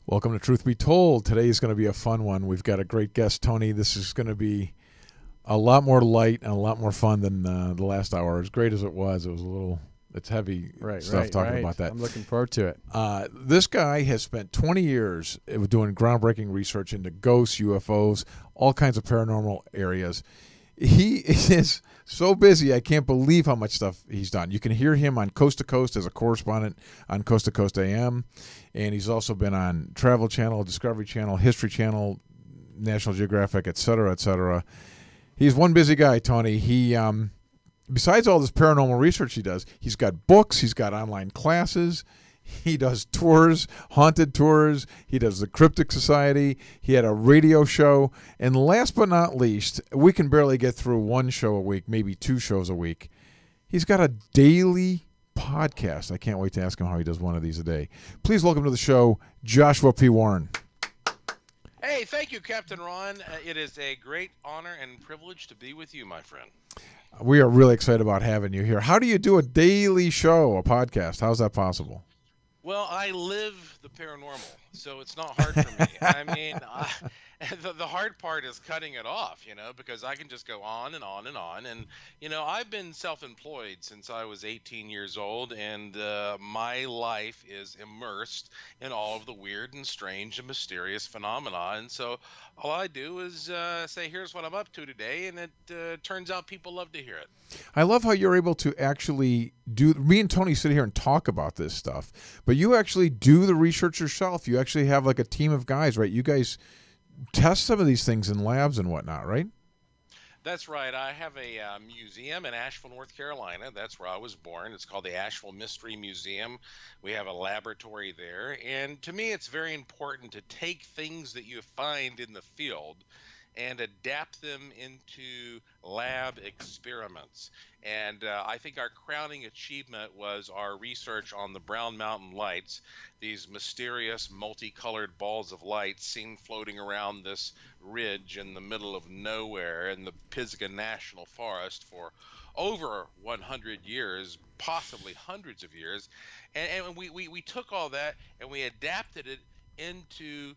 Welcome to Truth Be Told. Today is going to be a fun one. We've got a great guest, Tony. This is going to be a lot more light and a lot more fun than the last hour. As great as it was a little, it's heavy stuff talking about that. I'm looking forward to it. This guy has spent 20 years doing groundbreaking research into ghosts, UFOs, all kinds of paranormal areas. He is so busy, I can't believe how much stuff he's done. You can hear him on Coast to Coast as a correspondent on Coast to Coast AM, and he's also been on Travel Channel, Discovery Channel, History Channel, National Geographic, et cetera, et cetera. He's one busy guy, Tony. He, besides all this paranormal research he does, he's got books, he's got online classes, he does tours, haunted tours. He does the Cryptic Society. He had a radio show. And last but not least, we can barely get through one show a week, maybe two shows a week. He's got a daily podcast. I can't wait to ask him how he does one of these a day. Please welcome to the show, Joshua P. Warren. Hey, thank you, Captain Ron. It is a great honor and privilege to be with you, my friend. We are really excited about having you here. How do you do a daily show, a podcast? How's that possible? Well, I live the paranormal, so it's not hard for me. I mean, the hard part is cutting it off, because I can just go on and on and on. And, I've been self-employed since I was 18 years old, and my life is immersed in all of the weird and strange and mysterious phenomena. And so all I do is say, here's what I'm up to today, and it turns out people love to hear it. I love how you're able to actually do. Me and Tony sit here and talk about this stuff, but you actually do the research yourself. You actually have like a team of guys, right? You guys test some of these things in labs and whatnot, right? That's right. I have a museum in Asheville, North Carolina. That's where I was born. It's called the Asheville Mystery Museum. We have a laboratory there. And to me, it's very important to take things that you find in the field and adapt them into lab experiments. And I think our crowning achievement was our research on the Brown Mountain Lights, these mysterious multicolored balls of light seen floating around this ridge in the middle of nowhere in the Pisgah National Forest for over 100 years, possibly hundreds of years. And we took all that and we adapted it into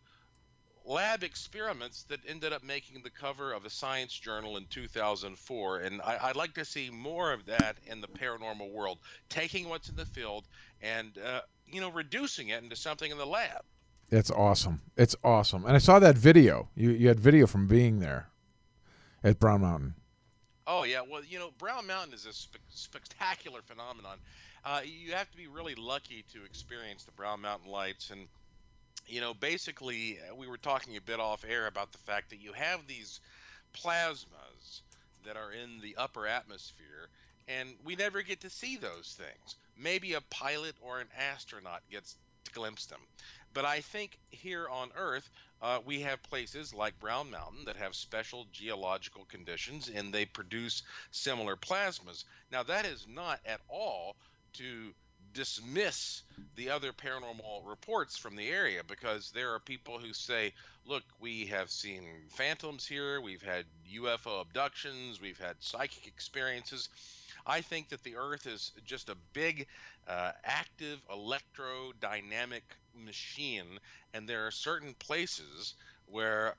lab experiments that ended up making the cover of a science journal in 2004. And I'd like to see more of that in the paranormal world, taking what's in the field and, reducing it into something in the lab. It's awesome. It's awesome. And I saw that video. You had video from being there at Brown Mountain. Oh, yeah. Well, Brown Mountain is a spectacular phenomenon. You have to be really lucky to experience the Brown Mountain Lights. And basically, we were talking a bit off air about the fact that you have these plasmas that are in the upper atmosphere, and we never get to see those things. Maybe a pilot or an astronaut gets to glimpse them. But I think here on Earth, we have places like Brown Mountain that have special geological conditions, and they produce similar plasmas. Now, that is not at all to dismiss the other paranormal reports from the area, because there are people who say, look, we have seen phantoms here, we've had UFO abductions, we've had psychic experiences. I think that the Earth is just a big active electrodynamic machine, and there are certain places where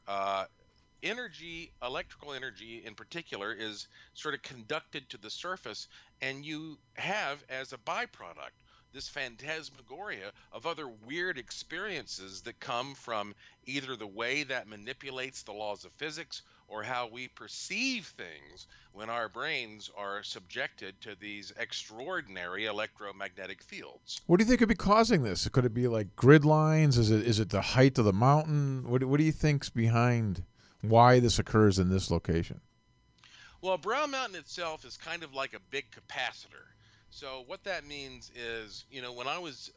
electrical energy in particular, is sort of conducted to the surface, and you have as a byproduct this phantasmagoria of other weird experiences that come from either the way that manipulates the laws of physics or how we perceive things when our brains are subjected to these extraordinary electromagnetic fields. What do you think could be causing this? Could it be like grid lines? Is it the height of the mountain? What do you think's behind why this occurs in this location? Well, Brown Mountain itself is kind of like a big capacitor. So what that means is, when I was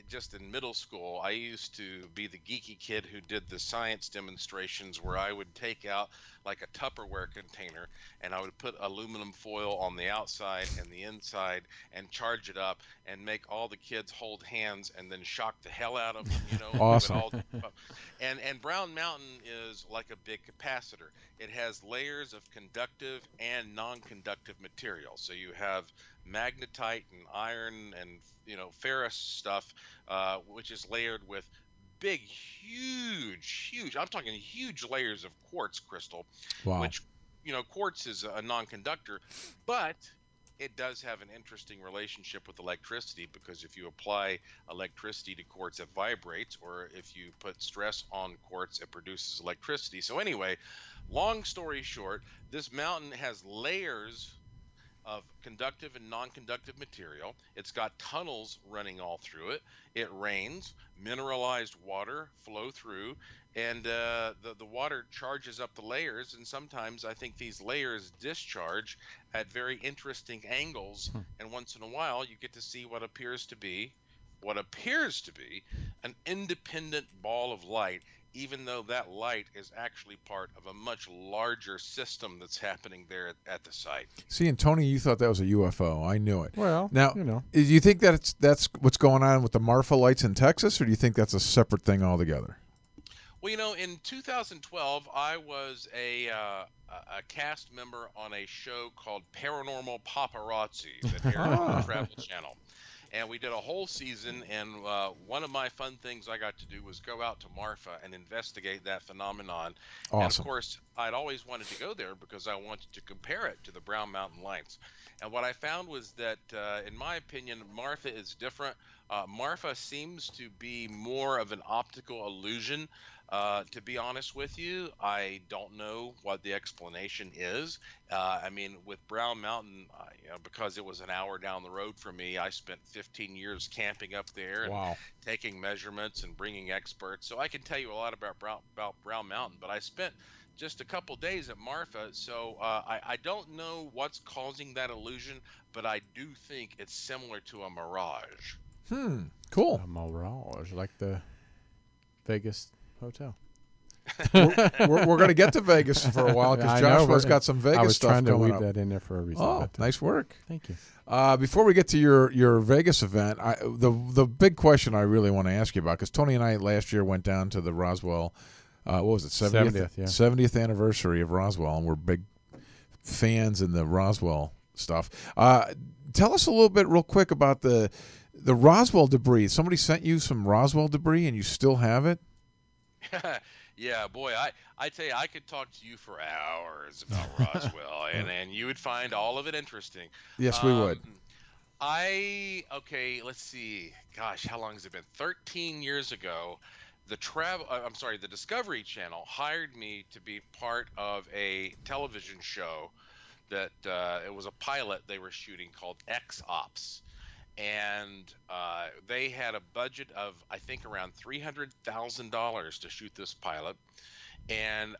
just in middle school, I used to be the geeky kid who did the science demonstrations where I would take out like a Tupperware container and I would put aluminum foil on the outside and the inside and charge it up and make all the kids hold hands and then shock the hell out of them, Awesome. And Brown Mountain is like a big capacitor. It has layers of conductive and non-conductive material. So you have magnetite and iron and ferrous stuff, which is layered with big, huge. I'm talking huge layers of quartz crystal, Wow. which, quartz is a non-conductor, but it does have an interesting relationship with electricity, because if you apply electricity to quartz, it vibrates, or if you put stress on quartz, it produces electricity. So anyway, long story short, this mountain has layers of conductive and non-conductive material. It's got tunnels running all through it. It rains, mineralized water flow through, and the water charges up the layers. And sometimes I think these layers discharge at very interesting angles. Hmm. And once in a while, you get to see what appears to be an independent ball of light, even though that light is actually part of a much larger system that's happening there at the site. See, and Tony, you thought that was a UFO. I knew it. Well, Now, do you think that that's what's going on with the Marfa lights in Texas, or do you think that's a separate thing altogether? Well, in 2012, I was a cast member on a show called Paranormal Paparazzi that aired on the Travel Channel. And we did a whole season, and one of my fun things I got to do was go out to Marfa and investigate that phenomenon. Awesome. And of course, I'd always wanted to go there because I wanted to compare it to the Brown Mountain Lights. And what I found was that, in my opinion, Marfa is different. Marfa seems to be more of an optical illusion. To be honest with you, I don't know what the explanation is. I mean, with Brown Mountain, because it was an hour down the road from me, I spent 15 years camping up there and Wow. taking measurements and bringing experts. So I can tell you a lot about Brown Mountain, but I spent just a couple days at Marfa, so I don't know what's causing that illusion, but I do think it's similar to a mirage. Cool. A mirage, like the Vegas hotel. we're going to get to Vegas for a while I because know, Joshua's but got some Vegas I was stuff trying to coming weave up. that in there for a reason. Oh, but, nice work. Thank you. Before we get to your Vegas event, the big question I really want to ask you about, because Tony and I last year went down to the Roswell, what was it, 70th anniversary of Roswell, and we're big fans in the Roswell stuff. Tell us a little bit real quick about the Roswell debris. Somebody sent you some Roswell debris, and you still have it? Yeah, boy, I tell you, I could talk to you for hours about Roswell, and you would find all of it interesting. Yes, we would. Okay, let's see. Gosh, how long has it been? 13 years ago, the Discovery Channel hired me to be part of a television show that it was a pilot they were shooting called X Ops. And they had a budget of, I think, around $300,000 to shoot this pilot, and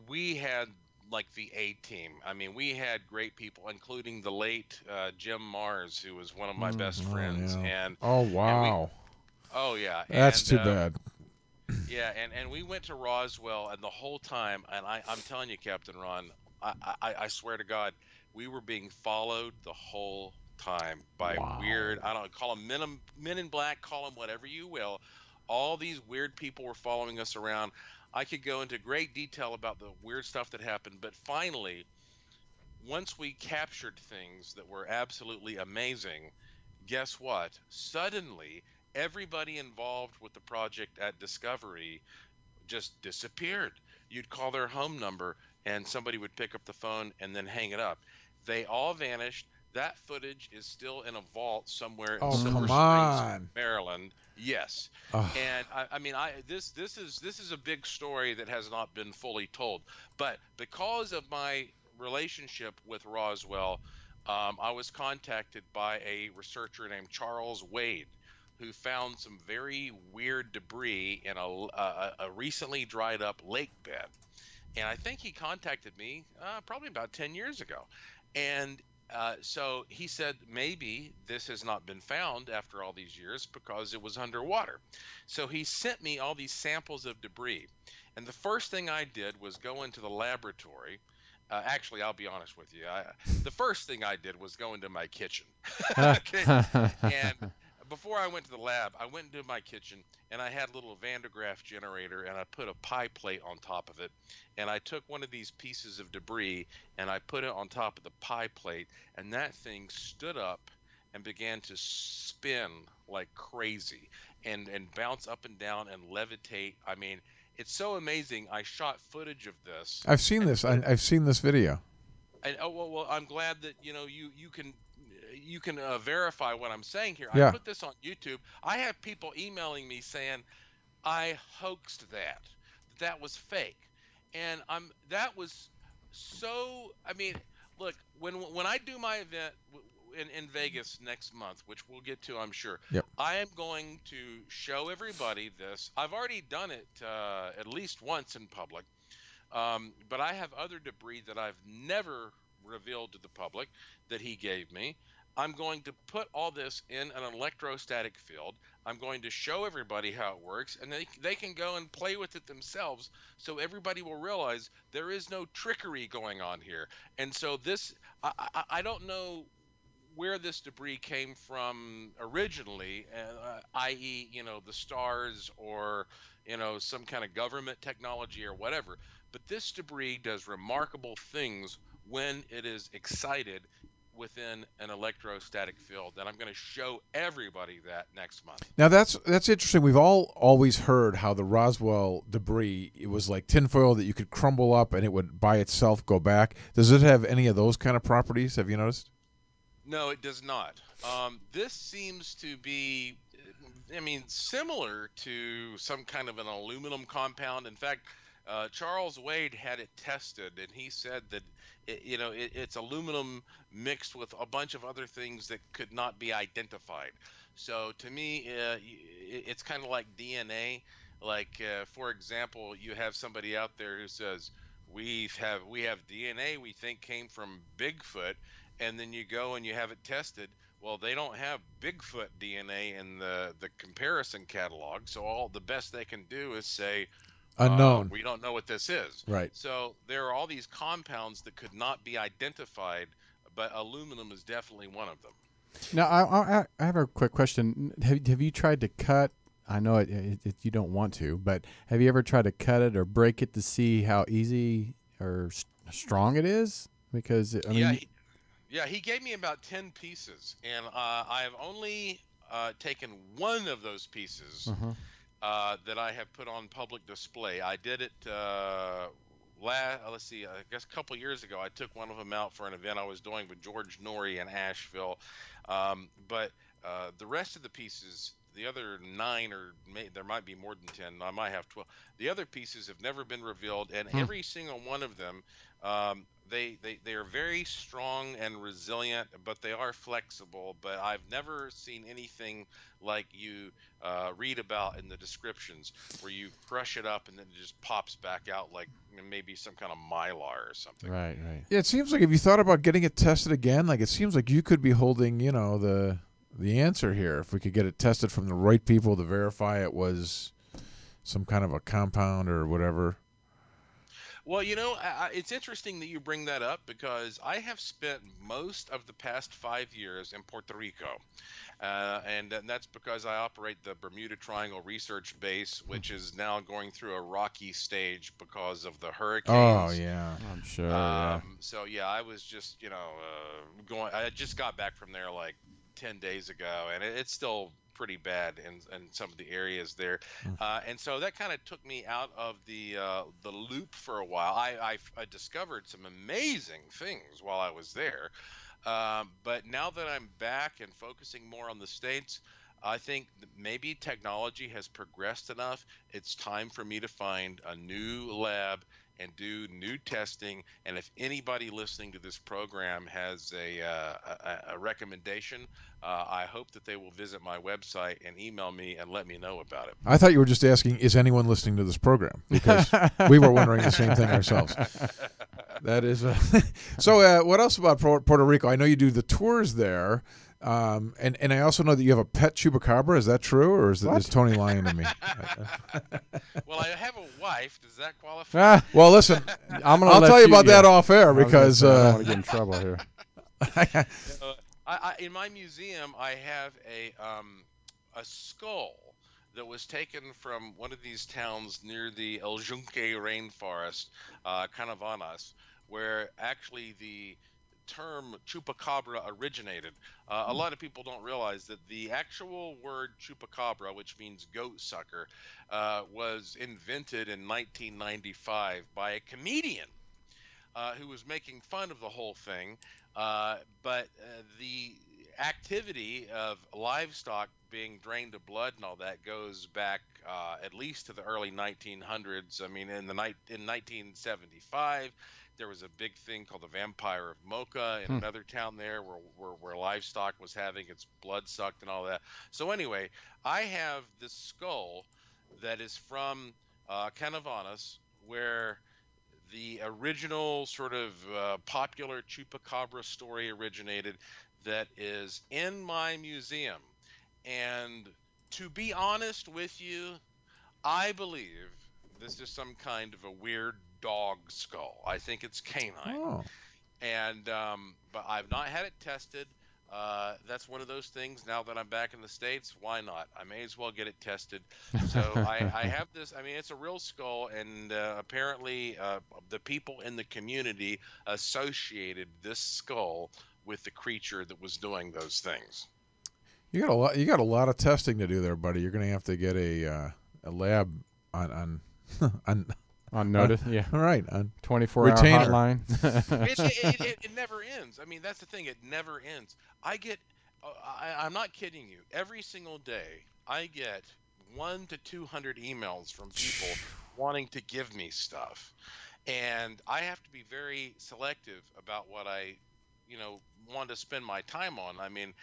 we had like the A team. I mean, we had great people, including the late Jim Mars, who was one of my best friends. Yeah. And Wow. oh yeah, That's too bad. Yeah, and we went to Roswell, and the whole time, and I'm telling you, Captain Ron, I swear to God, we were being followed the whole time by weird, I don't know, call them men in black, call them whatever you will. All these weird people were following us around. I could go into great detail about the weird stuff that happened, but finally, once we captured things that were absolutely amazing, guess what? Suddenly, everybody involved with the project at Discovery just disappeared. You'd call their home number and somebody would pick up the phone and then hang it up. They all vanished. That footage is still in a vault somewhere in Silver Springs, Maryland. Yes. And I mean, this is a big story that has not been fully told. But because of my relationship with Roswell, I was contacted by a researcher named Charles Wade, who found some very weird debris in a recently dried up lake bed. And I think he contacted me probably about 10 years ago. And so he said maybe this has not been found after all these years because it was underwater. So he sent me all these samples of debris. And the first thing I did was go into the laboratory. Actually, I'll be honest with you. The first thing I did was go into my kitchen. Okay? And before I went to the lab, I went into my kitchen and I had a little Van de Graaff generator and I put a pie plate on top of it. And I took one of these pieces of debris and I put it on top of the pie plate, and that thing stood up and began to spin like crazy. and bounce up and down and levitate. I mean, it's so amazing. I shot footage of this I've seen and this. put it. I've seen this video. And oh well, I'm glad that you can verify what I'm saying here. I Yeah. put this on YouTube. I have people emailing me saying I hoaxed that. That was fake. And that was so, I mean, look, when I do my event in Vegas next month, which we'll get to, I'm sure, Yep. I am going to show everybody this. I've already done it at least once in public. But I have other debris that I've never revealed to the public that he gave me. I'm going to put all this in an electrostatic field. I'm going to show everybody how it works, and they can go and play with it themselves, so everybody will realize there is no trickery going on here. And so this, I don't know where this debris came from originally, i.e., the stars or some kind of government technology or whatever. But this debris does remarkable things when it is excited within an electrostatic field, and I'm going to show everybody that next month. Now that's interesting. We've all always heard how the Roswell debris, it was like tinfoil that you could crumble up and it would by itself go back. Does it have any of those kind of properties? Have you noticed? No, it does not. This seems to be, I mean, similar to some kind of an aluminum compound. In fact, Charles Wade had it tested, and he said that it's aluminum mixed with a bunch of other things that could not be identified. So to me, it's kind of like DNA. Like, for example, you have somebody out there who says we have DNA we think came from Bigfoot, and then you go and you have it tested. Well, they don't have Bigfoot DNA in the comparison catalog, so all the best they can do is say Unknown. we don't know what this is. Right. So there are all these compounds that could not be identified, but aluminum is definitely one of them. Now, I have a quick question. Have you tried to cut? I know you don't want to, but have you ever tried to cut it or break it to see how easy or strong it is? Because I mean, he gave me about 10 pieces, and I have only taken one of those pieces that I have put on public display. I did it let's see, I guess a couple years ago. I took one of them out for an event I was doing with George Norrie in Asheville. But the rest of the pieces, the other 9, or there might be more than 10, I might have 12. The other pieces have never been revealed, and every single one of them, they are very strong and resilient, but they are flexible. But I've never seen anything like you read about in the descriptions, where you crush it up and then it just pops back out like maybe some kind of mylar or something. right. Yeah, it seems like, if you thought about getting it tested again, like, it seems like you could be holding, the answer here. If we could get it tested from the right people to verify it was some kind of a compound or whatever. Well, it's interesting that you bring that up, because I have spent most of the past 5 years in Puerto Rico. And that's because I operate the Bermuda Triangle Research Base, which is now going through a rocky stage because of the hurricanes. Oh, yeah. I'm sure. So, yeah, I was just, I just got back from there like 10 days ago, and it's still pretty bad in some of the areas there. And so that kind of took me out of the loop for a while. I discovered some amazing things while I was there. But now that I'm back and focusing more on the States, I think that maybe technology has progressed enough. It's time for me to find a new lab and do new testing. And if anybody listening to this program has a recommendation, I hope that they will visit my website and email me and let me know about it. I thought you were just asking, is anyone listening to this program? Because we were wondering the same thing ourselves. That is so. What else about Puerto Rico? I know you do the tours there, and I also know that you have a pet chupacabra. Is that true, or is Tony lying to me? Well, I have a wife. Does that qualify? Well, listen, I'll tell you about that off air, because I don't want to get in trouble here. In my museum, I have a skull that was taken from one of these towns near the El.E.M.U rainforest, kind of on us, where actually the term chupacabra originated. A lot of people don't realize that the actual word chupacabra, which means goat sucker, was invented in 1995 by a comedian who was making fun of the whole thing. But the activity of livestock being drained of blood and all that goes back at least to the early 1900s. I mean, in 1975, there was a big thing called the Vampire of Mocha in another town there, where livestock was having its blood sucked and all that. So anyway, I have this skull that is from Canavanas, where the original sort of popular chupacabra story originated, that is in my museum. And to be honest with you, I believe this is some kind of a weird dog skull. I think it's canine. Oh. And but I've not had it tested. That's one of those things. Now that I'm back in the States, why not? I may as well get it tested. So I have this. I mean, it's a real skull, and apparently the people in the community associated this skull with the creature that was doing those things. You got a lot. You got a lot of testing to do there, buddy. You're going to have to get a lab on On notice, yeah. All right, on 24-hour retainer. hotline. It never ends. I mean, that's the thing. It never ends. I'm not kidding you. Every single day, I get 100 to 200 emails from people wanting to give me stuff, and I have to be very selective about what I, want to spend my time on. I mean,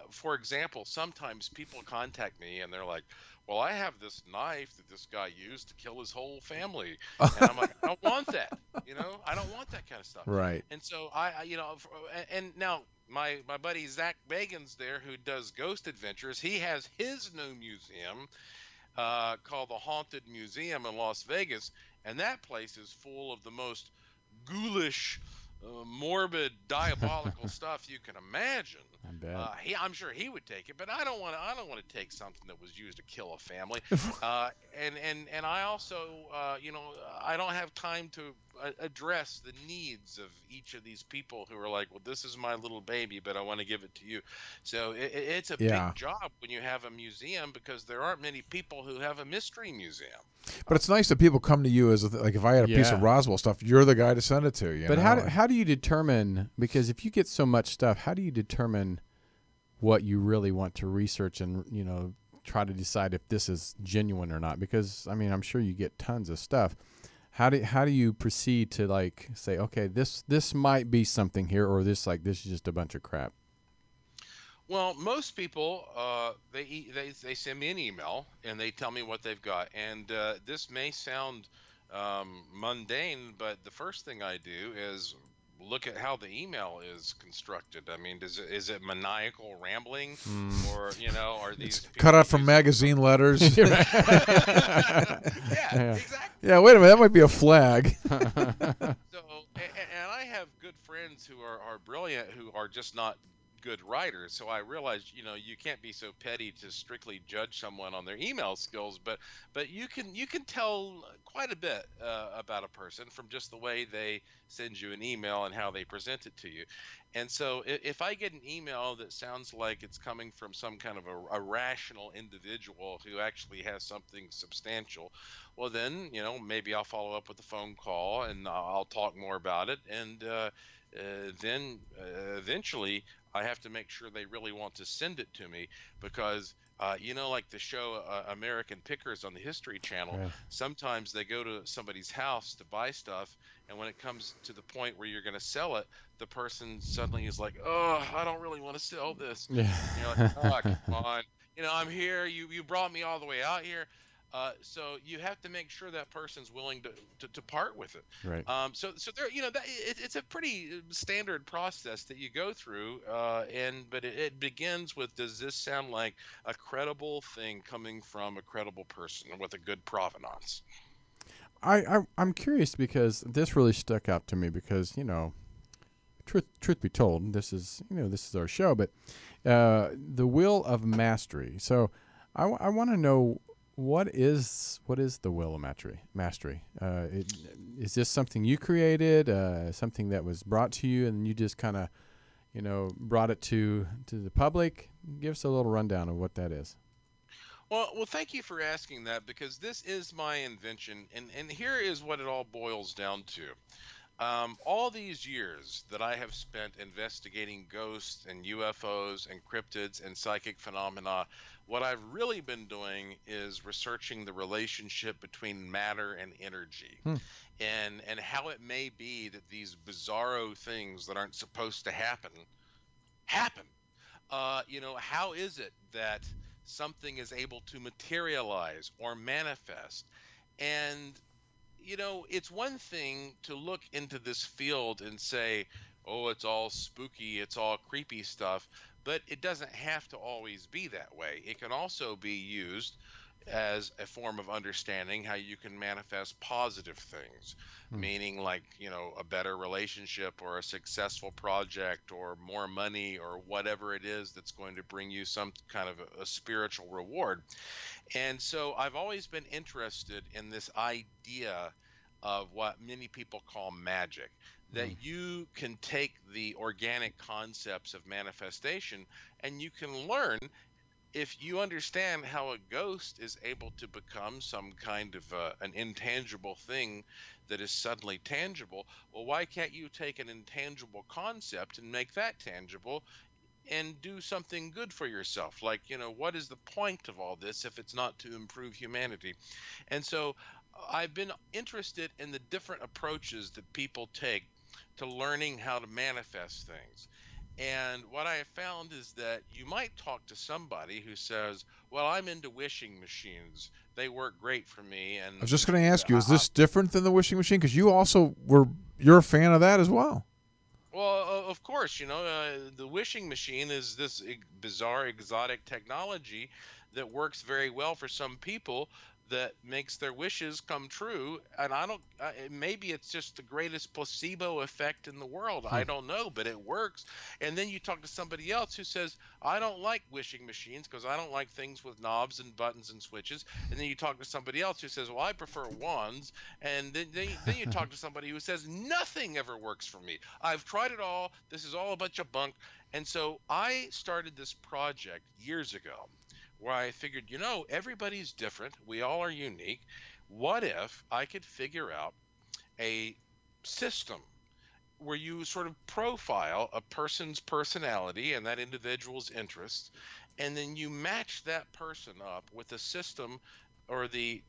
for example, sometimes people contact me and they're like, well, I have this knife that this guy used to kill his whole family. And I'm like, I don't want that. I don't want that kind of stuff. Right. And so and now my buddy Zach Bagans there, who does ghost adventures, he has his new museum called the Haunted Museum in Las Vegas. And that place is full of the most ghoulish, morbid, diabolical stuff you can imagine. I bet. I'm sure he would take it, but I don't want to take something that was used to kill a family. And I also, I don't have time to address the needs of each of these people who are like, well, this is my little baby, but I want to give it to you. So it's a big job when you have a museum, because there aren't many people who have a mystery museum. But it's nice that people come to you as like, if I had a piece of Roswell stuff, you're the guy to send it to. But how do you determine? Because if you get so much stuff, how do you determine what you really want to research and try to decide if this is genuine or not? Because I mean, I'm sure you get tons of stuff. How do you proceed to like say, okay, this might be something here, or this is just a bunch of crap? Well, most people, they send me an email and they tell me what they've got. And this may sound mundane, but the first thing I do is look at how the email is constructed. I mean, is it maniacal rambling, or are these cut out from magazine letters? Yeah, exactly. Yeah, wait a minute, that might be a flag. So, and I have good friends who are brilliant, who are just not good writers. So I realized, you can't be so petty to strictly judge someone on their email skills, but you can tell quite a bit about a person from just the way they send you an email and how they present it to you. And so if I get an email that sounds like it's coming from some kind of a rational individual who actually has something substantial, well then, maybe I'll follow up with a phone call and I'll talk more about it. And then eventually I have to make sure they really want to send it to me, because like the show American Pickers on the History Channel, right. Sometimes they go to somebody's house to buy stuff, and when it comes to the point where you're going to sell it, the person suddenly is like, oh, I don't really want to sell this. Yeah. And you're like, oh, come on. I'm here. You brought me all the way out here. So you have to make sure that person's willing to part with it. Right. So there, it's a pretty standard process that you go through. But it begins with, does this sound like a credible thing coming from a credible person with a good provenance? I'm curious, because this really stuck out to me, because truth be told, this is our show, but the will of mastery. So I want to know, what is the will of mastery? Is this something you created, something that was brought to you and you just kind of brought it to the public. Give us a little rundown of what that is. Well, thank you for asking that, because this is my invention, and here is what it all boils down to. All these years that I have spent investigating ghosts and UFOs and cryptids and psychic phenomena, what I've really been doing is researching the relationship between matter and energy, and how it may be that these bizarro things that aren't supposed to happen. How is it that something is able to materialize or manifest? And it's one thing to look into this field and say, oh, it's all spooky, it's all creepy stuff, but it doesn't have to always be that way. It can also be used as a form of understanding how you can manifest positive things, meaning like, a better relationship or a successful project or more money or whatever it is that's going to bring you some kind of a spiritual reward. And so I've always been interested in this idea of what many people call magic, that you can take the organic concepts of manifestation and you can learn, if you understand how a ghost is able to become some kind of an intangible thing that is suddenly tangible. Well, why can't you take an intangible concept and make that tangible and do something good for yourself? Like, what is the point of all this if it's not to improve humanity? And so I've been interested in the different approaches that people take to learning how to manifest things. And what I have found is that you might talk to somebody who says, well, I'm into wishing machines. They work great for me. And I was just going to ask you, is this different than the wishing machine? Because you're a fan of that as well. Well, of course, the wishing machine is this bizarre, exotic technology that works very well for some people, that makes their wishes come true. And maybe it's just the greatest placebo effect in the world. I don't know, but it works. And then you talk to somebody else who says, I don't like wishing machines because I don't like things with knobs and buttons and switches. And then you talk to somebody else who says, well, I prefer wands. And then you talk to somebody who says, nothing ever works for me. I've tried it all. This is all a bunch of bunk. And so I started this project years ago, where I figured, everybody's different. We all are unique. What if I could figure out a system where you sort of profile a person's personality and that individual's interests, and then you match that person up with a system, or the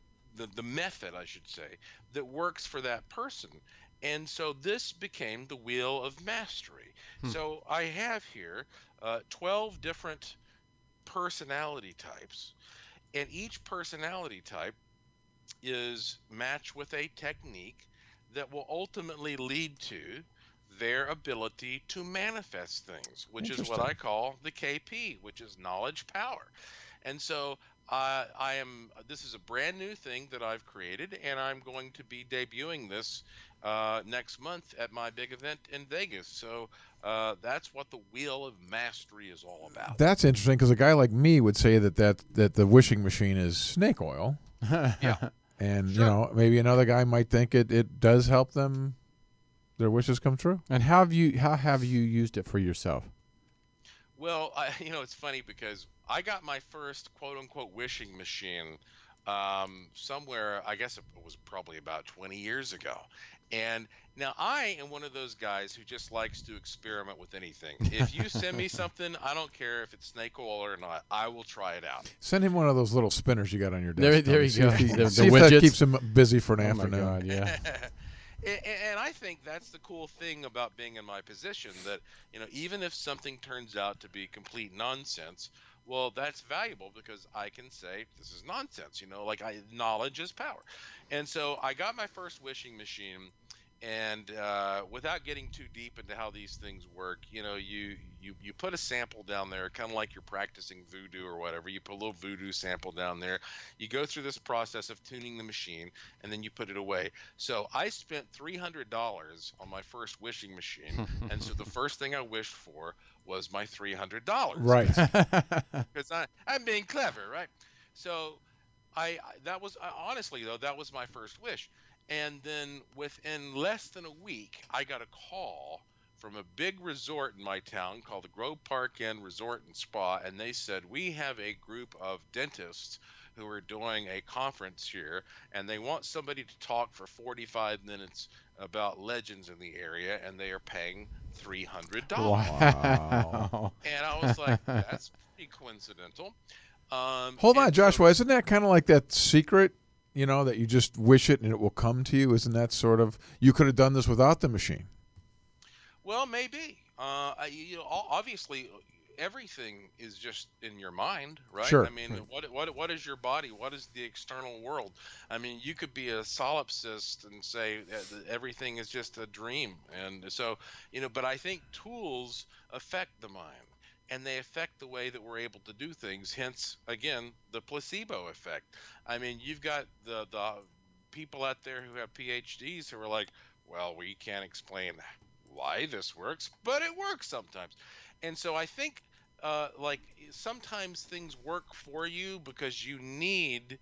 method, I should say, that works for that person. And so this became the Wheel of Mastery. So I have here 12 different personality types, and each personality type is matched with a technique that will ultimately lead to their ability to manifest things, which is what I call the KP, which is knowledge power. And so this is a brand new thing that I've created, and I'm going to be debuting this next month at my big event in Vegas. So that's what the Wheel of Mastery is all about. That's interesting, because a guy like me would say that the wishing machine is snake oil. Yeah. And, Sure. maybe another guy might think it does help them, their wishes come true. And how have you used it for yourself? Well, it's funny because I got my first quote-unquote wishing machine somewhere, I guess it was probably about 20 years ago. And now I am one of those guys who just likes to experiment with anything. If you send me something, I don't care if it's snake oil or not. I will try it out. Send him one of those little spinners you got on your desk. There you go. See if that keeps him busy for an afternoon. Oh my God, yeah. And I think that's the cool thing about being in my position, that even if something turns out to be complete nonsense, well, that's valuable because I can say this is nonsense. Knowledge is power. And so I got my first wishing machine, and without getting too deep into how these things work, you put a sample down there, kind of like you're practicing voodoo or whatever. You put a little voodoo sample down there. You go through this process of tuning the machine, and then you put it away. So I spent $300 on my first wishing machine, and so the first thing I wished for was my $300. Right. Because I'm being clever, right? So that was honestly, though, that was my first wish. And then within less than a week, I got a call from a big resort in my town called the Grove Park Inn Resort and Spa, and they said, we have a group of dentists who are doing a conference here, and they want somebody to talk for 45 minutes about legends in the area, and they are paying $300. Wow. And I was like, that's pretty coincidental. Hold on, And so, Joshua. Isn't that kind of like that secret, that you just wish it and it will come to you? Isn't that sort of, you could have done this without the machine? well, maybe. Obviously, everything is just in your mind, right? I Sure. mean, Right. what is your body? What is the external world? I mean, you could be a solipsist and say that everything is just a dream, and so But I think tools affect the mind, and they affect the way that we're able to do things. Hence, again, the placebo effect. I mean, you've got the people out there who have PhDs who are like, well, we can't explain why this works, but it works sometimes. And so I think like sometimes things work for you because you need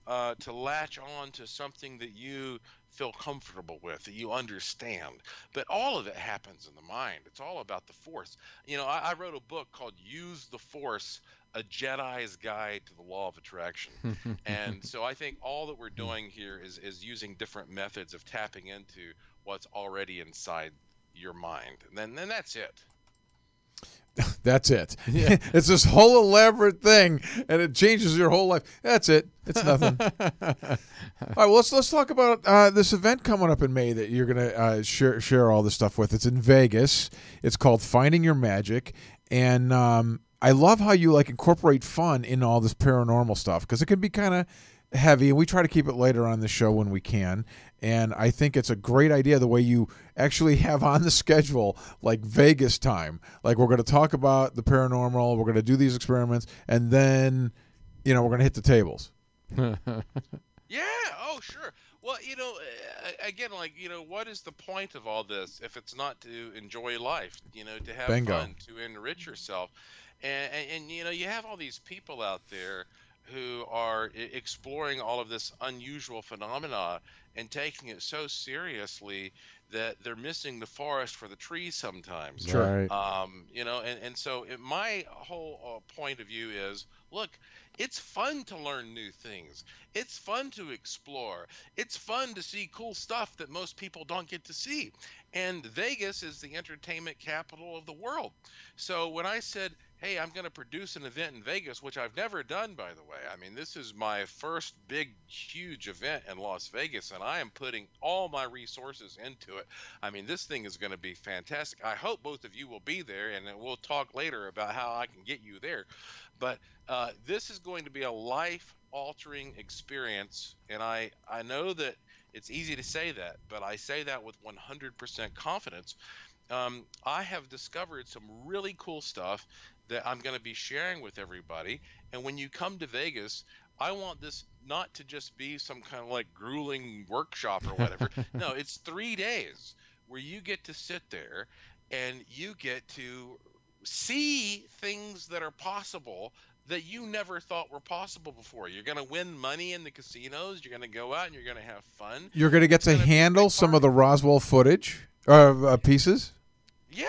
to latch on to something that you feel comfortable with, that you understand. But all of it happens in the mind. It's all about the force. I wrote a book called Use the Force, A Jedi's Guide to the Law of Attraction. And so I think all that we're doing here is using different methods of tapping into what's already inside your mind. And then that's it. That's it. Yeah. It's this whole elaborate thing, and it changes your whole life. That's it. It's nothing. All right. Well, let's talk about this event coming up in May that you're gonna share all this stuff with. It's in Vegas. It's called Finding Your Magic, and I love how you incorporate fun in all this paranormal stuff because it can be kind of heavy, and we try to keep it later on the show when we can. And I think it's a great idea the way you actually have on the schedule Vegas time. We're going to talk about the paranormal, we're going to do these experiments, and then we're going to hit the tables. Yeah. Oh, sure. Well, again, what is the point of all this if it's not to enjoy life? To have Bingo. fun, to enrich yourself, and you have all these people out there who are exploring all of this unusual phenomena and taking it so seriously that they're missing the forest for the trees sometimes. Sure. Right. And so my whole point of view is, look, it's fun to learn new things. It's fun to explore. It's fun to see cool stuff that most people don't get to see. And Vegas is the entertainment capital of the world. So when I said, hey, I'm going to produce an event in Vegas, which I've never done, by the way. I mean, this is my first big, huge event in Las Vegas, and I am putting all my resources into it. I mean, this thing is going to be fantastic. I hope both of you will be there, and then we'll talk later about how I can get you there. But this is going to be a life-altering experience, and I know that it's easy to say that, but I say that with 100% confidence. I have discovered some really cool stuff that I'm going to be sharing with everybody. And when you come to Vegas, I want this not to just be some kind of grueling workshop or whatever. No, it's 3 days where you get to sit there and you get to see things that are possible that you never thought were possible before. You're going to win money in the casinos. You're going to go out and you're going to have fun. You're going to get to handle some of the Roswell footage pieces. Yeah,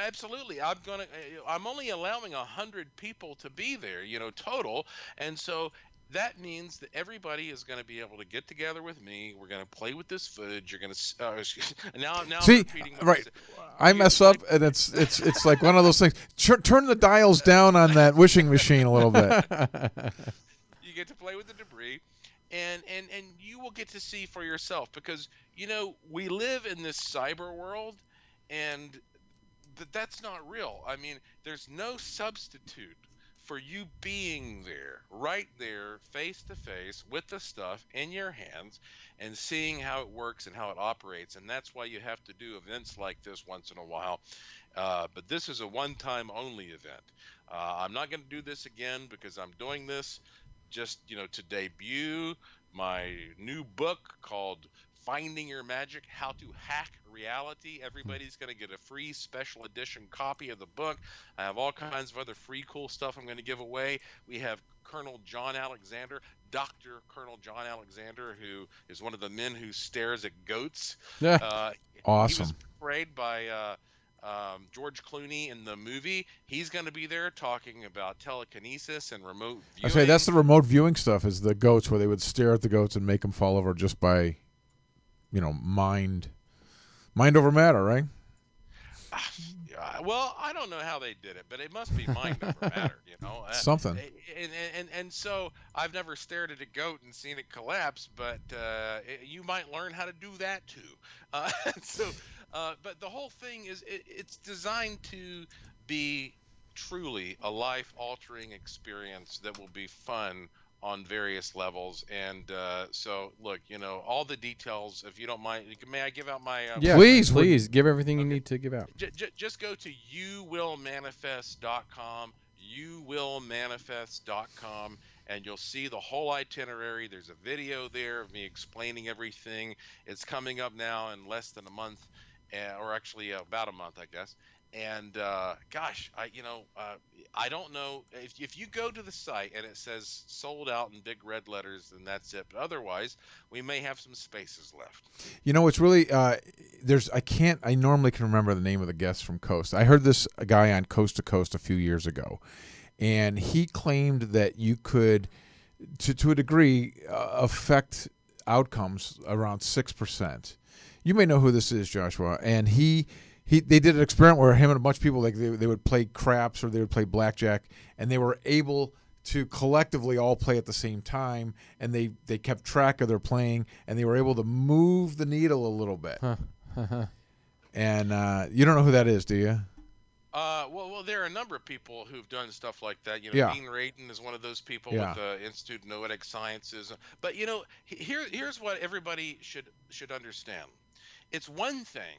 absolutely. I'm only allowing 100 people to be there, total. And so that means that everybody is going to be able to get together with me. We're going to play with this footage. You're going to now See, I'm repeating what right. I I mess up, and it's like one of those things. Turn the dials down on that wishing machine a little bit. You get to play with the debris, and you will get to see for yourself because we live in this cyber world, and that's not real. I mean, there's no substitute for you being there, right there, face to face with the stuff in your hands and seeing how it works and how it operates. And that's why you have to do events like this once in a while. But this is a one-time only event. I'm not going to do this again because I'm doing this just, to debut my new book called Finding Your Magic, How to Hack Reality. Everybody's going to get a free special edition copy of the book. I have all kinds of other free cool stuff I'm going to give away. We have Colonel John Alexander, Dr. Colonel John Alexander, who is one of the men who stares at goats. Yeah. Awesome. He was portrayed by George Clooney in the movie, he's going to be there talking about telekinesis and remote I say that's viewing. the remote viewing stuff. Is the goats where they would stare at the goats and make them fall over just by, mind over matter, right? Yeah, well, I don't know how they did it, but it must be mind over matter, Something. and so I've never stared at a goat and seen it collapse, but you might learn how to do that too. Uh, so, but the whole thing is it's designed to be truly a life-altering experience that will be fun on various levels. And so, look, all the details, if you don't mind, may I give out my Yeah, website? Please, please give everything you Okay. need to give out. Just go to youwillmanifest.com, youwillmanifest.com, and you'll see the whole itinerary. There's a video there of me explaining everything. It's coming up now in less than a month, or actually about a month, I guess. And gosh, I don't know if you go to the site and it says sold out in big red letters, then that's it. But otherwise, we may have some spaces left. it's really there's I normally can remember the name of the guest from Coast. I heard this guy on Coast to Coast a few years ago, and he claimed that you could, to a degree, affect outcomes around 6%. You may know who this is, Joshua, and they did an experiment where him and a bunch of people, like they would play craps or they would play blackjack, and they were able to collectively all play at the same time, and they kept track of their playing, and they were able to move the needle a little bit. And you don't know who that is, do you? Well, there are a number of people who've done stuff like that. Yeah. Dean Radin is one of those people Yeah. with the Institute of Noetic Sciences. But here's what everybody should understand. It's one thing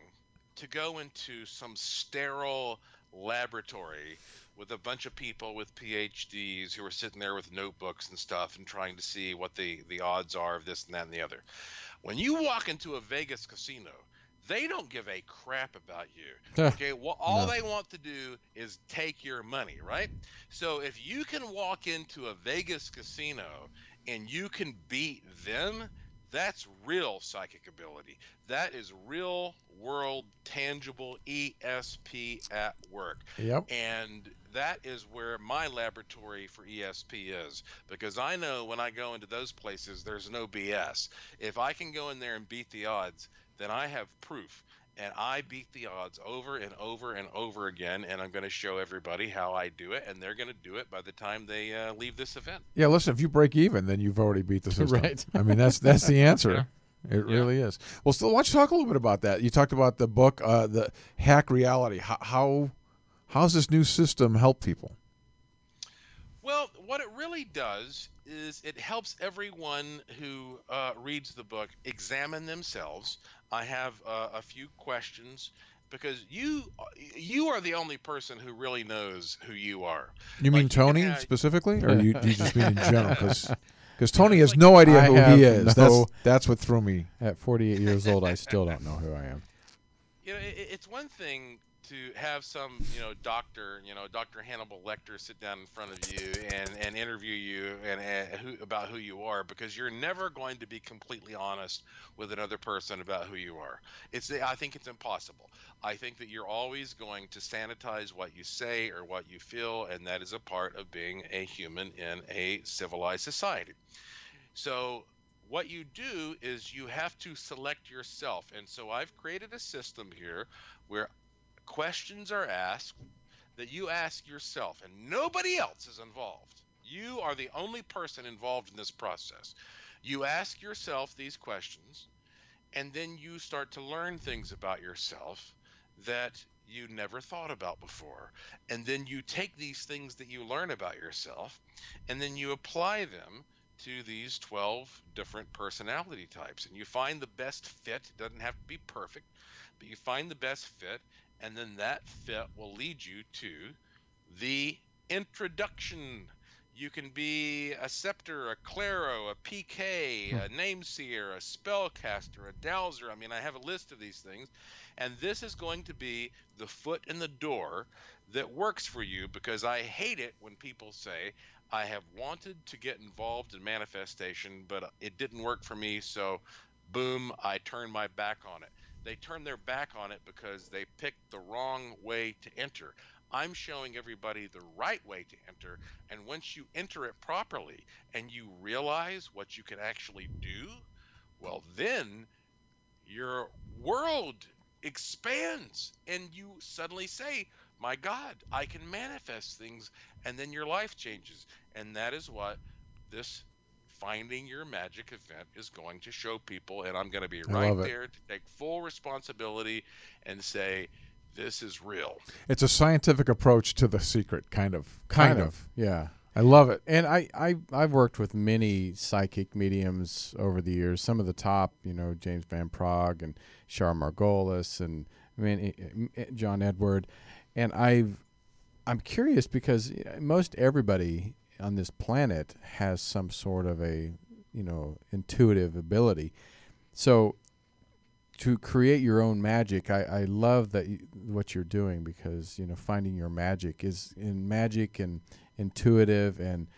to go into some sterile laboratory with a bunch of people with PhDs who are sitting there with notebooks and stuff and trying to see what the odds are of this and that and the other. When you walk into a Vegas casino, they don't give a crap about you. Okay, well, all No. they want to do is take your money, right? So if you can walk into a Vegas casino and you can beat them, that's real psychic ability. That is real world tangible ESP at work. Yep. And that is where my laboratory for ESP is, because I know when I go into those places, there's no BS. If I can go in there and beat the odds, then I have proof. And I beat the odds over and over and over again, and I'm going to show everybody how I do it, and they're going to do it by the time they leave this event. Yeah, listen, if you break even, then you've already beat the system. Right. I mean, that's the answer. It really is. Well, still, why don't you talk a little bit about that? You talked about the book, the Hack Reality. How's this new system help people? Well, what it really does is it helps everyone who reads the book examine themselves. I have a few questions because you are the only person who really knows who you are. You mean Like, you can Tony have- specifically, or do you just mean in general? Because Tony has no idea I who have he is. no- That's what threw me. At 48 years old, I still don't know who I am. It's one thing to have some, doctor, Dr. Hannibal Lecter sit down in front of you and interview you about who you are, because you're never going to be completely honest with another person about who you are. I think it's impossible. I think that you're always going to sanitize what you say or what you feel, and that is a part of being a human in a civilized society. So what you do is you have to select yourself. And so I've created a system here where questions are asked that you ask yourself, and nobody else is involved. You are the only person involved in this process. You ask yourself these questions, and then you start to learn things about yourself that you never thought about before. And then you take these things that you learn about yourself, and then you apply them to these 12 different personality types. And you find the best fit. It doesn't have to be perfect, but you find the best fit, and then that fit will lead you to the introduction. You can be a scepter, a claro, a PK, a nameseer, a spellcaster, a dowser. I mean, I have a list of these things, and this is going to be the foot in the door that works for you, because I hate it when people say, I have wanted to get involved in manifestation, but it didn't work for me, so boom, I turned my back on it. they turn their back on it because they picked the wrong way to enter. I'm showing everybody the right way to enter, and once you enter it properly and you realize what you can actually do, well, then your world expands and you suddenly say, my God, I can manifest things, and then your life changes. And that is what this Finding Your Magic event is going to show people. And I'm going to be I right love it. there to take full responsibility and say, this is real. It's a scientific approach to the secret, kind of. Yeah. I love it. And I've worked with many psychic mediums over the years. Some of the top, James Van Prague and Shar Margolis, and John Edward. And I'm curious because most everybody on this planet has some sort of a intuitive ability. So to create your own magic, I love that what you're doing, because finding your magic is in magic and intuitive, and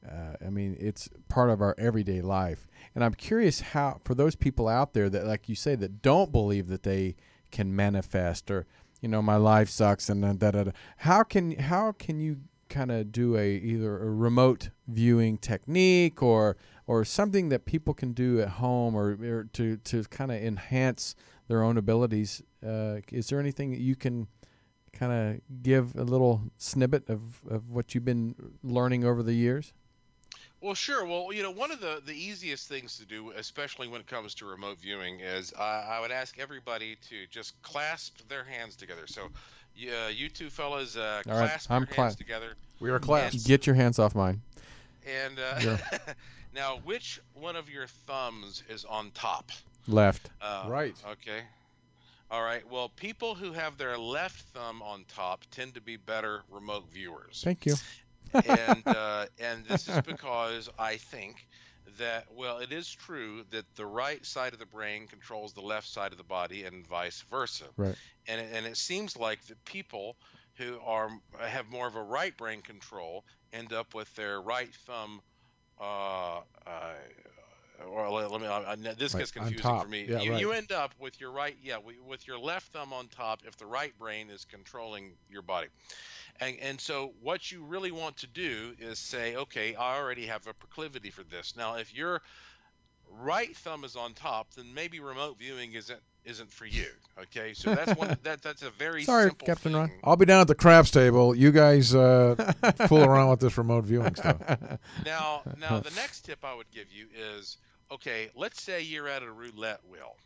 it's part of our everyday life. And I'm curious how, for those people out there that, like you say, that don't believe that they can manifest, or my life sucks and then da. How can you kind of do either a remote viewing technique or something that people can do at home, or to kind of enhance their own abilities? Is there anything that you can kind of give a little snippet of what you've been learning over the years? Well, sure. Well, one of the easiest things to do, especially when it comes to remote viewing, is I would ask everybody to just clasp their hands together. So, you two fellas, All right, clasp I'm your hands together. We are classed. Get your hands off mine. And Yeah. now, which one of your thumbs is on top? Left. Right. Okay. All right. Well, people who have their left thumb on top tend to be better remote viewers. Thank you. And this is because I think that, well, it is true that the right side of the brain controls the left side of the body and vice versa. Right. And it seems like the people who have more of a right brain control end up with their right thumb. Or let me. This Right, gets on confusing top. for me. Yeah, right. You end up with your with your left thumb on top if the right brain is controlling your body. And so what you really want to do is say, okay, I already have a proclivity for this. Now, if your right thumb is on top, then maybe remote viewing isn't for you. Okay, so that's a very Sorry, simple Captain thing. Ron. I'll be down at the craps table. You guys fool around with this remote viewing stuff. Now the next tip I would give you is, okay, let's say you're at a roulette wheel.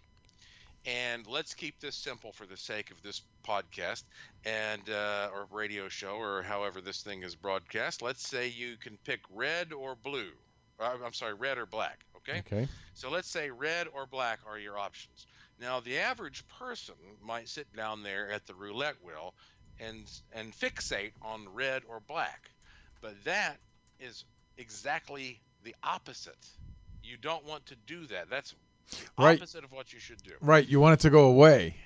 And let's keep this simple for the sake of this podcast and or radio show, or however this thing is broadcast. Let's say you can pick red or blue. I'm sorry, red or black. Okay. Okay. So let's say red or black are your options. Now, the average person might sit down there at the roulette wheel and fixate on red or black, but that is exactly the opposite. You don't want to do that. That's Right. opposite of what you should do. Right. You want it to go away.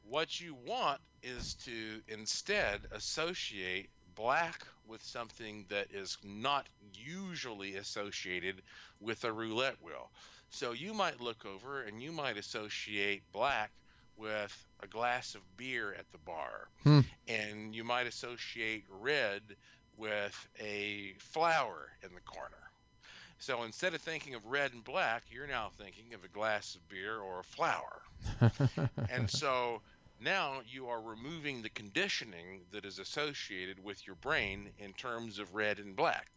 What you want is to instead associate black with something that is not usually associated with a roulette wheel. So you might look over and you might associate black with a glass of beer at the bar. And you might associate red with a flower in the corner. So instead of thinking of red and black, you're now thinking of a glass of beer or a flower. And so now you are removing the conditioning that is associated with your brain in terms of red and black.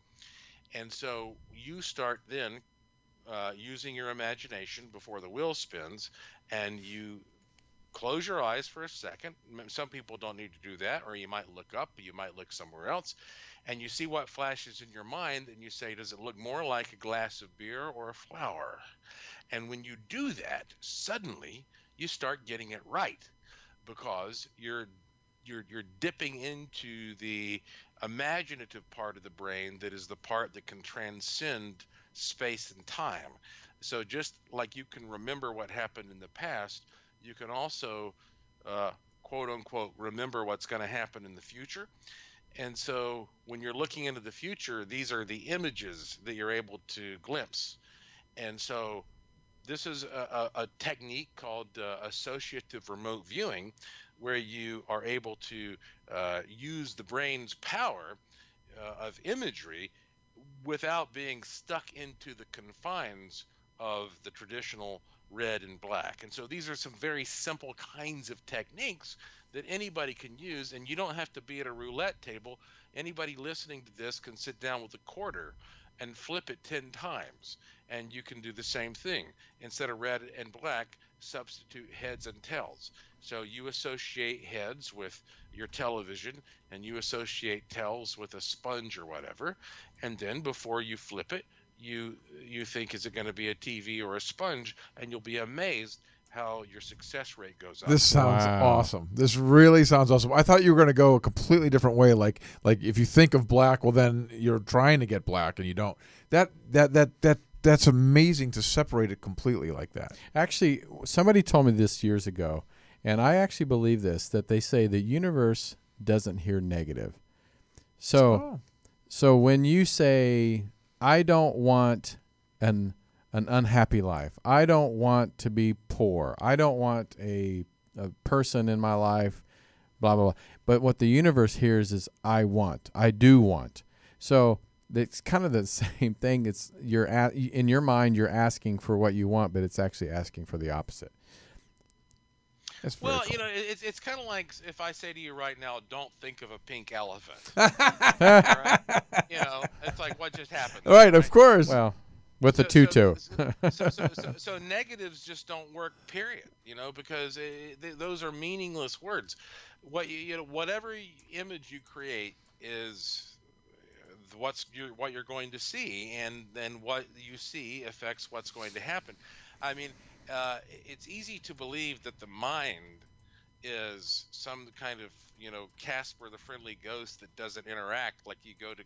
And so you start then using your imagination before the wheel spins, and you close your eyes for a second. Some people don't need to do that, or you might look up, you might look somewhere else. And you see what flashes in your mind, and you say, does it look more like a glass of beer or a flower? And when you do that, suddenly you start getting it right, because you're dipping into the imaginative part of the brain that is the part that can transcend space and time. So just like you can remember what happened in the past, you can also quote unquote remember what's going to happen in the future. And so when you're looking into the future, these are the images that you're able to glimpse. And so This is a technique called associative remote viewing, where you are able to use the brain's power of imagery without being stuck into the confines of the traditional red and black. And so these are some very simple kinds of techniques that anybody can use, and you don't have to be at a roulette table. Anybody listening to this can sit down with a quarter and flip it 10 times, and you can do the same thing. Instead of red and black, substitute heads and tails. So you associate heads with your television, and you associate tails with a sponge or whatever, and then before you flip it, you think, is it going to be a TV or a sponge, and you'll be amazed how your success rate goes up. This sounds Wow. awesome. This really sounds awesome. I thought you were going to go a completely different way. Like if you think of black, well, then you're trying to get black, and you don't. That's amazing to separate it completely like that. Actually, somebody told me this years ago, and I actually believe this, that they say the universe doesn't hear negative. So, Oh. so when you say, I don't want an unhappy life, I don't want to be poor, I don't want a person in my life, blah, blah, blah. But what the universe hears is, I do want. So it's kind of the same thing. It's in your mind, you're asking for what you want, but it's actually asking for the opposite. That's very Well, cool. you know, it's kind of like if I say to you right now, don't think of a pink elephant. Right? You know, it's like what just happened. Right, of course. Well, with the So, tutu. so negatives just don't work. Period. You know, because those are meaningless words. Whatever image you create is what you're going to see, and then what you see affects what's going to happen. I mean, it's easy to believe that the mind is some kind of, Casper the Friendly Ghost that doesn't interact, like you go to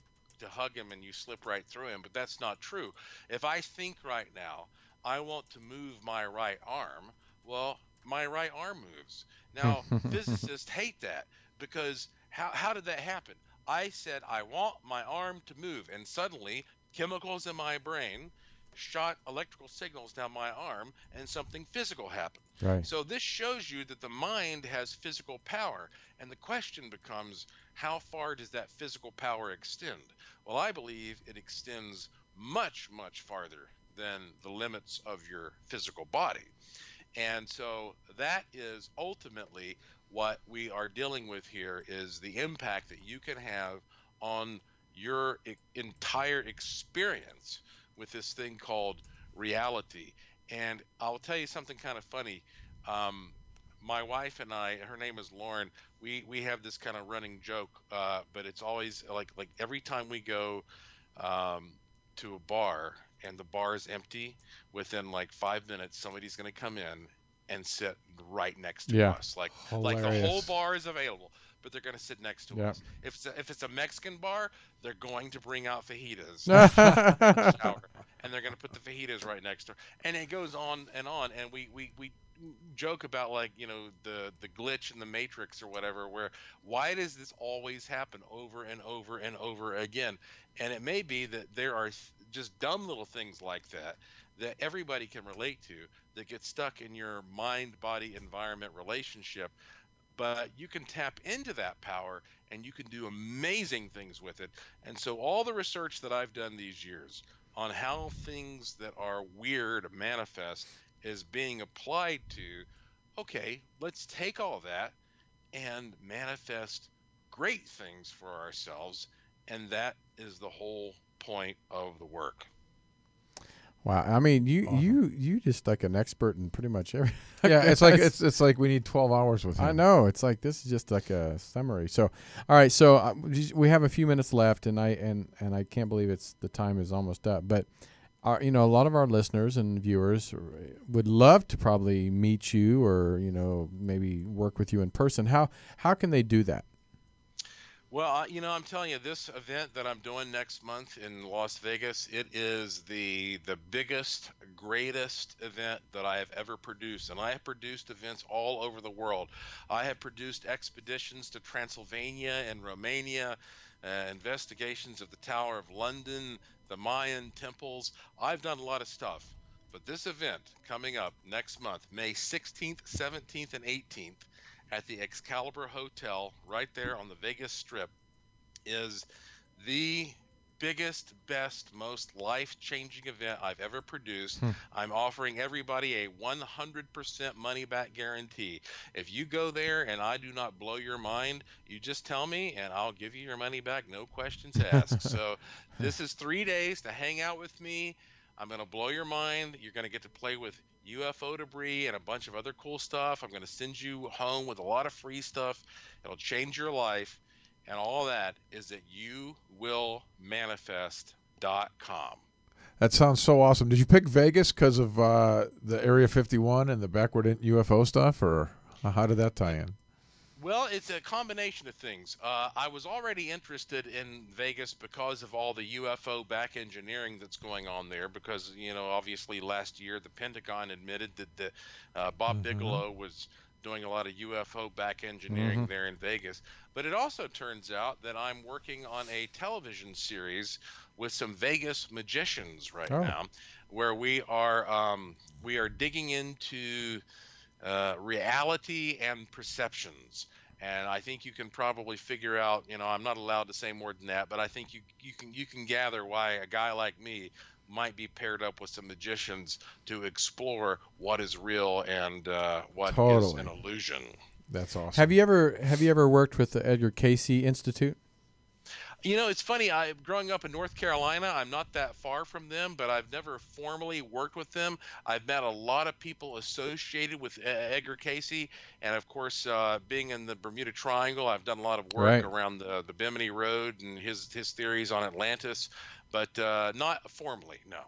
hug him and you slip right through him, but that's not true. If I think right now I want to move my right arm, well, my right arm moves. Now physicists hate that, because how did that happen? I said I want my arm to move, and suddenly chemicals in my brain shot electrical signals down my arm, and something physical happened. Right. So this shows you that the mind has physical power, and the question becomes, how far does that physical power extend? Well, I believe it extends much, much farther than the limits of your physical body. And so that is ultimately what we are dealing with here, is the impact that you can have on your entire experience with this thing called reality. And I'll tell you something kind of funny. My wife and I, her name is Lauren, we have this kind of running joke, but it's always like every time we go to a bar and the bar is empty, within like 5 minutes, somebody's going to come in and sit right next to Yeah. us. Like the whole Hilarious. bar is available, but they're going to sit next to Yeah. us. If it's a Mexican bar, they're going to bring out fajitas shower, and they're going to put the fajitas right next to her, and it goes on, and we joke about, like, the glitch in the matrix or whatever, where why does this always happen over and over and over again? And it may be that there are just dumb little things like that everybody can relate to, that get stuck in your mind body environment relationship. But you can tap into that power, and you can do amazing things with it. And so all the research that I've done these years on how things that are weird manifest is being applied to, okay, let's take all that and manifest great things for ourselves. And that is the whole point of the work. Wow. I mean, you Awesome. you just like an expert in pretty much every. Yeah, it's like we need 12 hours with him. I know. It's like this is just like a summary. So, all right. So we have a few minutes left, and I can't believe the time is almost up. But a lot of our listeners and viewers would love to probably meet you, or maybe work with you in person. How can they do that? Well, I'm telling you, this event that I'm doing next month in Las Vegas, it is the biggest, greatest event that I have ever produced. And I have produced events all over the world. I have produced expeditions to Transylvania and Romania, investigations of the Tower of London, the Mayan temples. I've done a lot of stuff. But this event coming up next month, May 16th, 17th, and 18th at the Excalibur Hotel right there on the Vegas Strip is the biggest, best, most life-changing event I've ever produced. I'm offering everybody a 100% money-back guarantee. If you go there and I do not blow your mind, you just tell me and I'll give you your money back, no questions asked. So this is 3 days to hang out with me. I'm going to blow your mind. You're going to get to play with UFO debris and a bunch of other cool stuff. I'm going to send you home with a lot of free stuff. It'll change your life. And all that is at youwillmanifest.com. That sounds so awesome. Did you pick Vegas because of the Area 51 and the backward UFO stuff, or how did that tie in? Well, it's a combination of things. I was already interested in Vegas because of all the UFO back engineering that's going on there, because, obviously last year the Pentagon admitted that Bob Bigelow was doing a lot of UFO back engineering there in Vegas. But it also turns out that I'm working on a television series with some Vegas magicians right now, where we are digging into reality and perceptions. And I think you can probably figure out, I'm not allowed to say more than that, but I think you can gather why a guy like me might be paired up with some magicians to explore what is real and what is an illusion. That's awesome. Have you ever worked with the Edgar Cayce Institute? It's funny. Growing up in North Carolina, I'm not that far from them, but I've never formally worked with them. I've met a lot of people associated with Edgar Cayce, and of course, being in the Bermuda Triangle, I've done a lot of work around the Bimini Road and his theories on Atlantis, but not formally, no.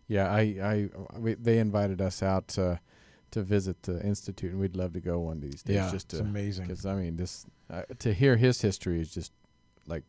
Yeah, they invited us out to visit the institute, and we'd love to go one of these days. Yeah, it's amazing. Because this to hear his history is just like,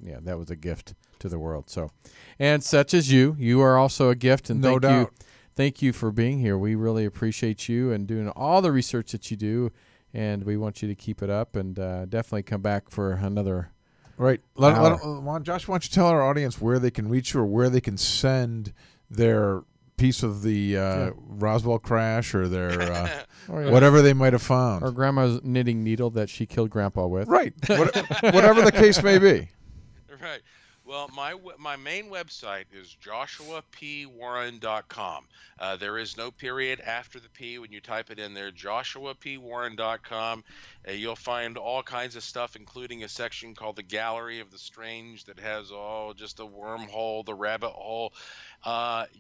yeah, that was a gift to the world. So, and such as you are also a gift, and no doubt. Thank you for being here. We really appreciate you and doing all the research that you do, and we want you to keep it up and definitely come back for another. Right. Josh, why don't you tell our audience where they can reach you or where they can send their piece of the Roswell crash or their whatever they might have found. Or Grandma's knitting needle that she killed Grandpa with. Right. Whatever the case may be. Right. Well, my main website is joshuapwarren.com. There is no period after the P when you type it in there, joshuapwarren.com. You'll find all kinds of stuff, including a section called the Gallery of the Strange that has just a wormhole, the rabbit hole.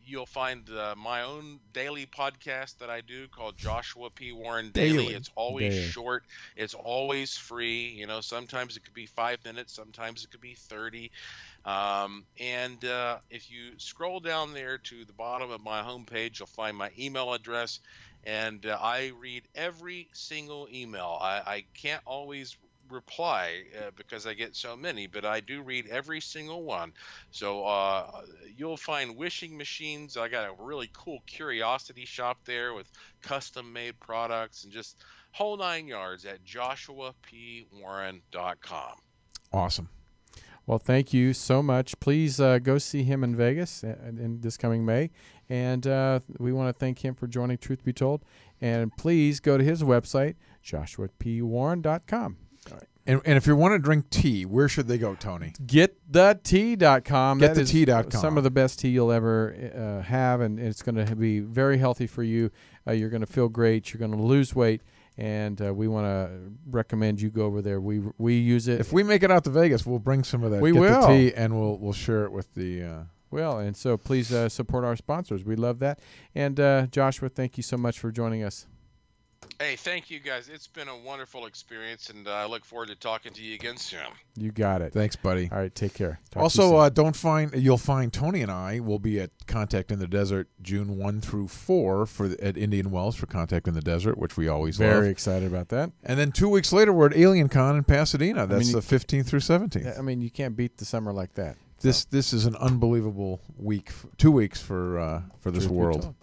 You'll find my own daily podcast that I do called Joshua P. Warren Daily. It's always short. It's always free. Sometimes it could be 5 minutes. Sometimes it could be 30. And if you scroll down there to the bottom of my homepage, you'll find my email address. And I read every single email. I can't always reply because I get so many, but I do read every single one. So you'll find wishing machines. I got a really cool curiosity shop there with custom made products and just whole 9 yards at joshuapwarren.com. Awesome. Well, thank you so much. Please go see him in Vegas in this coming May. And we want to thank him for joining Truth Be Told. And please go to his website, joshuapwarren.com. And if you want to drink tea, where should they go, Tony? GetTheTea.com. GetTheTea.com. Some of the best tea you'll ever have, and it's going to be very healthy for you. You're going to feel great. You're going to lose weight. And we want to recommend you go over there. We use it. If we make it out to Vegas, we'll bring some of that. We Get will. the tea, and we'll share it with the. Well, and so please support our sponsors. We love that. And Joshua, thank you so much for joining us. Hey, thank you guys. It's been a wonderful experience, and I look forward to talking to you again soon. You got it. Thanks, buddy. All right, take care. Also, you'll find Tony and I will be at Contact in the Desert June 1 through 4 at Indian Wells for Contact in the Desert, which we always love. Very excited about that. And then 2 weeks later, we're at Alien Con in Pasadena. That's the 15th through 17th. I mean, you can't beat the summer like that. This is an unbelievable week, 2 weeks for this world.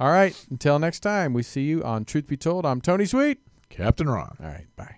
All right. Until next time, we see you on Truth Be Told. I'm Tony Sweet. Captain Ron. All right. Bye.